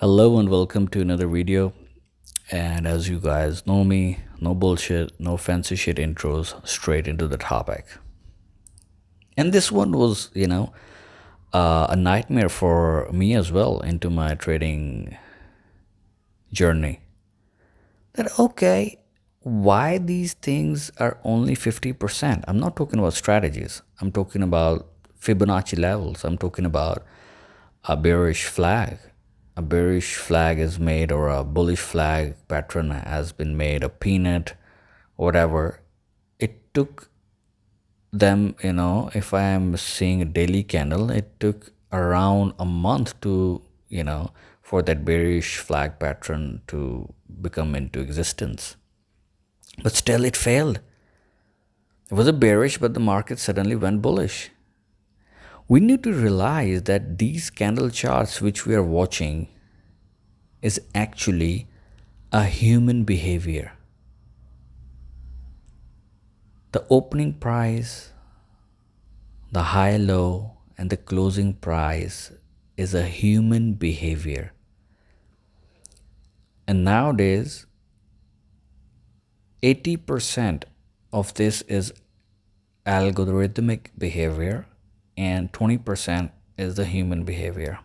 Hello and welcome to another video. And as you guys know me, no bullshit, no fancy shit intros, straight into the topic. And this one was, a nightmare for me as well into my trading journey. That okay, why these things are only 50%? I'm not talking about strategies. I'm talking about Fibonacci levels. I'm talking about a bearish flag. A bearish flag is made, or a bullish flag pattern has been made, a peanut, whatever. It took them, if I am seeing a daily candle, it took around a month to, for that bearish flag pattern to become into existence. But still, it failed. It was a bearish, but the market suddenly went bullish. We need to realize that these candle charts which we are watching is actually a human behavior. The opening price, the high low, and the closing price is a human behavior. And nowadays, 80% of this is algorithmic behavior and 20% is the human behavior.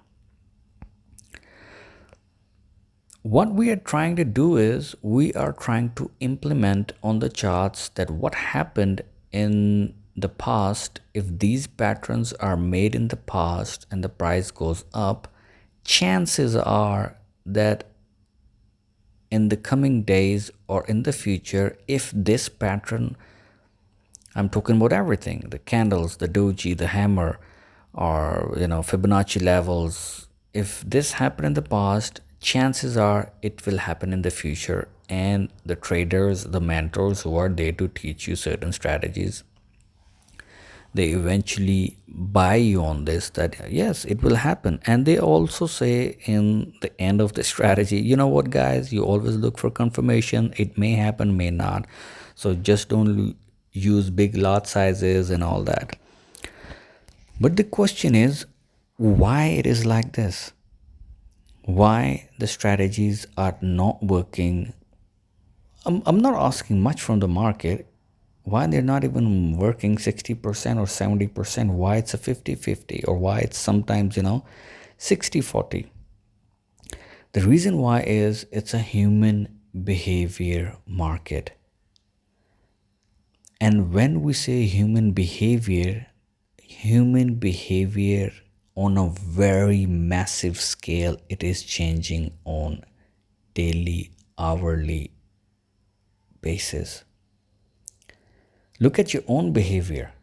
What we are trying to do is we are trying to implement on the charts that what happened in the past. If these patterns are made in the past and the price goes up, chances are that in the coming days or in the future, if this pattern, I'm talking about everything, the candles, the doji, the hammer, or Fibonacci levels, if this happened in the past, chances are it will happen in the future. And the traders, the mentors who are there to teach you certain strategies, they eventually buy you on this, that yes, it will happen. And they also say in the end of the strategy, you know what guys, you always look for confirmation. It may happen, may not. So just don't use big lot sizes and all that. But the question is, why it is like this? Why the strategies are not working? I'm not asking much from the market. Why they're not even working 60% or 70%? Why it's a 50-50, or why it's sometimes 60-40? The reason why is it's a human behavior market. And when we say human behavior on a very massive scale, it is changing on daily, hourly basis. Look at your own behavior.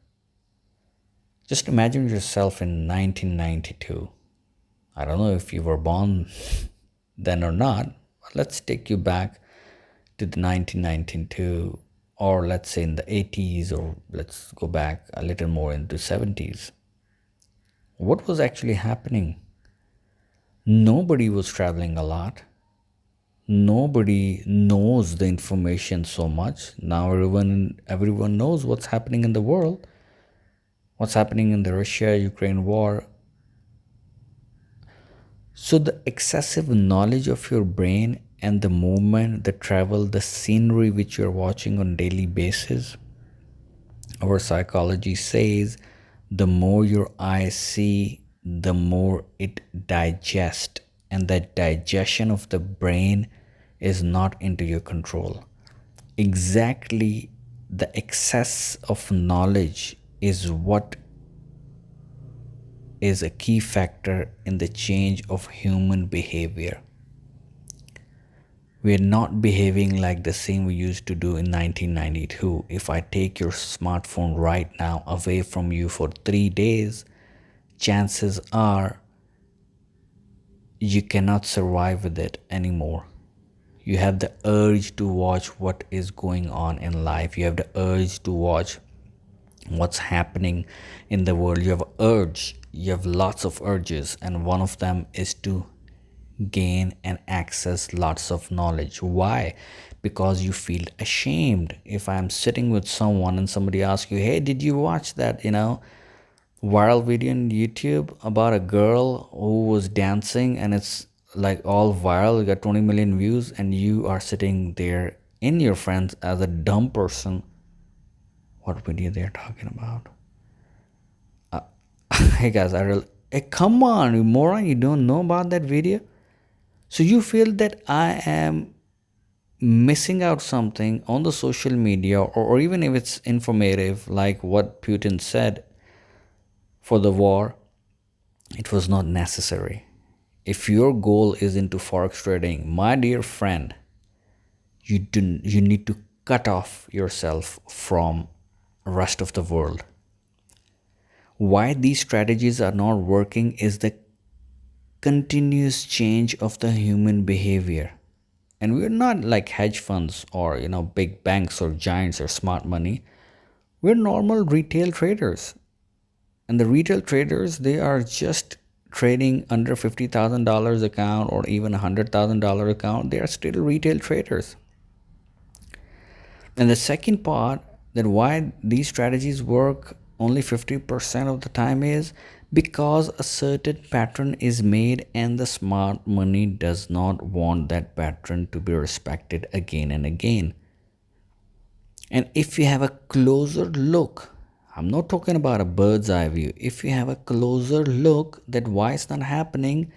Just imagine yourself in 1992. I don't know if you were born then or not. But let's take you back to the 1992, or let's say in the 80s, or let's go back a little more into 70s. What was actually happening? Nobody was traveling a lot. Nobody knows the information so much. Now everyone knows what's happening in the world. What's happening in the Russia-Ukraine war. So the excessive knowledge of your brain and the movement, the travel, the scenery which you're watching on daily basis, our psychology says the more your eyes see, the more it digests. And that digestion of the brain is not into your control. Exactly, the excess of knowledge is what is a key factor in the change of human behavior. We're not behaving like the same we used to do in 1992. If I take your smartphone right now away from you for 3 days, chances are you cannot survive with it anymore. You have the urge to watch what is going on in life. You have the urge to watch what's happening in the world. You have urge. You have lots of urges, and one of them is to gain and access lots of knowledge. Why? Because you feel ashamed. If I'm sitting with someone and somebody asks you, hey, did you watch that viral video on YouTube about a girl who was dancing, and it's like all viral, you got 20 million views, and you are sitting there in your friends as a dumb person. What video they're talking about? Hey guys, I really, hey, come on, you moron, you don't know about that video? So you feel that I am missing out something on the social media, or even if it's informative, like what Putin said for the war, it was not necessary. If your goal is into forex trading, my dear friend, you need to cut off yourself from rest of the world. Why these strategies are not working is the continuous change of the human behavior. And we're not like hedge funds or big banks or giants or smart money. We're normal retail traders. And the retail traders, they are just trading under $50,000 account or even $100,000 account. They are still retail traders. And the second part, that why these strategies work only 50% of the time, is because a certain pattern is made and the smart money does not want that pattern to be respected again and again. And if you have a closer look, I'm not talking about a bird's eye view. If you have a closer look that why it's not happening,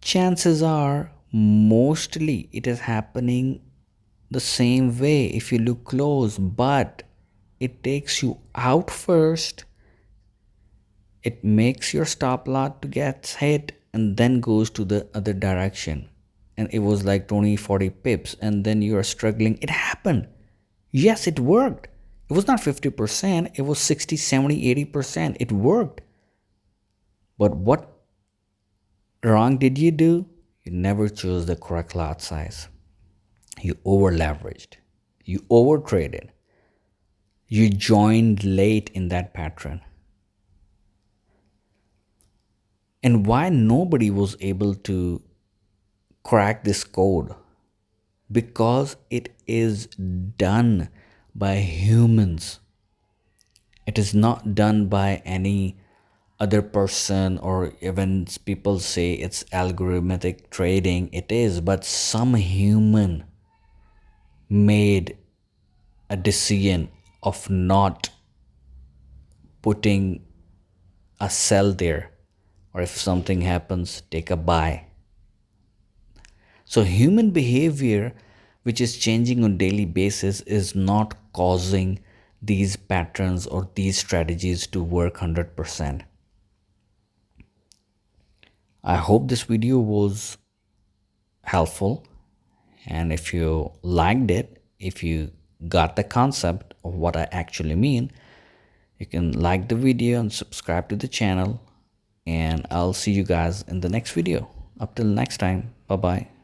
chances are mostly it is happening the same way if you look close, but it takes you out first. It makes your stop loss to get hit and then goes to the other direction. And it was like 20-40 pips, and then you are struggling. It happened. Yes, it worked. It was not 50%, it was 60, 70, 80%. It worked. But what wrong did you do? You never chose the correct lot size. You over leveraged. You over traded. You joined late in that pattern. And why nobody was able to crack this code? Because it is done by humans. It is not done by any other person, or even people say it's algorithmic trading. It is, but some human made a decision of not putting a sell there, or if something happens, take a buy. So human behavior, which is changing on daily basis, is not causing these patterns or these strategies to work 100%. I hope this video was helpful, and if you liked it, if you got the concept of what I actually mean, you can like the video and subscribe to the channel, and I'll see you guys in the next video. Up till next time, bye bye.